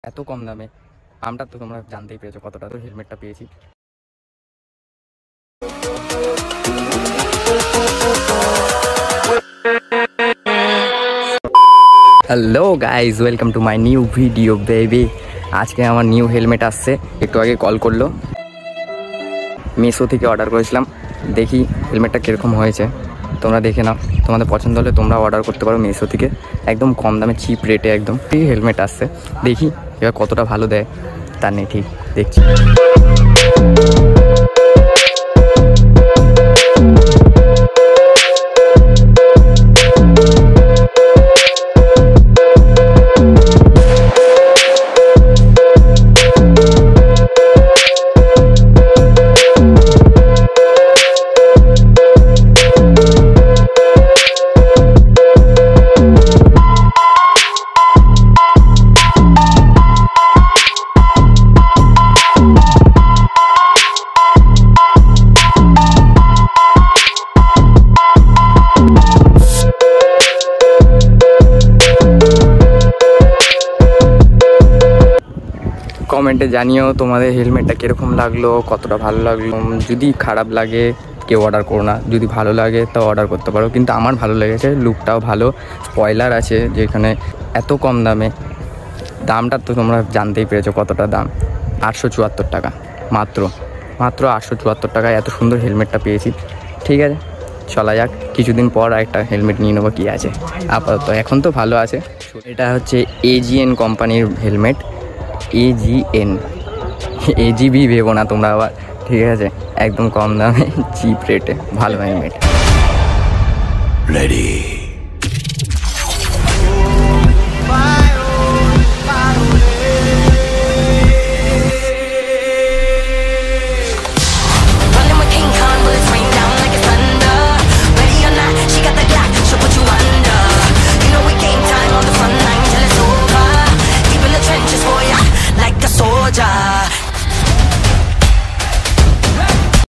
এত কম দামে দামটা তো তোমরা জানতেই পেরেছো কতটা। তো হেলমেটটা পেয়েছি। Hello guys, welcome to my new video baby. আজকে আমার নিউ হেলমেট আসছে, একটু আগে কল করলো। মিশো থেকে অর্ডার করেছিলাম, দেখি হেলমেটটা কীরকম হয়েছে। তোমরা দেখে নাও, তোমাদের পছন্দ হলে তোমরা অর্ডার করতে পারো মিশো থেকে। একদম কম দামে চিপ রেটে একদম ফ্রি হেলমেট আসছে। দেখি এবার কতটা ভালো দেয় তার নেই ঠিক, দেখছি। কমেন্টে জানিও তোমাদের হেলমেটটা কীরকম লাগলো, কতটা ভালো লাগলো। যদি খারাপ লাগে কেউ অর্ডার করো না, যদি ভালো লাগে তাও অর্ডার করতে পারো। কিন্তু আমার ভালো লেগেছে, লুকটাও ভালো, স্পয়লার আছে যেখানে। এত কম দামে, দামটা তো তোমরা জানতেই পেরেছো কতটা দাম। 874 টাকা, মাত্র 874 টাকায় এত সুন্দর হেলমেটটা পেয়েছি। ঠিক আছে, চলা যাক, কিছুদিন পর একটা হেলমেট নিয়ে নেবো, কী আছে। আপাতত এখন তো ভালো আছে। এটা হচ্ছে এজিএন কোম্পানির হেলমেট। এজিবি ভেবো না তোমরা আবার, ঠিক আছে। একদম কম দামে চিপ রেটে ভালো হেলমেট। রেডি।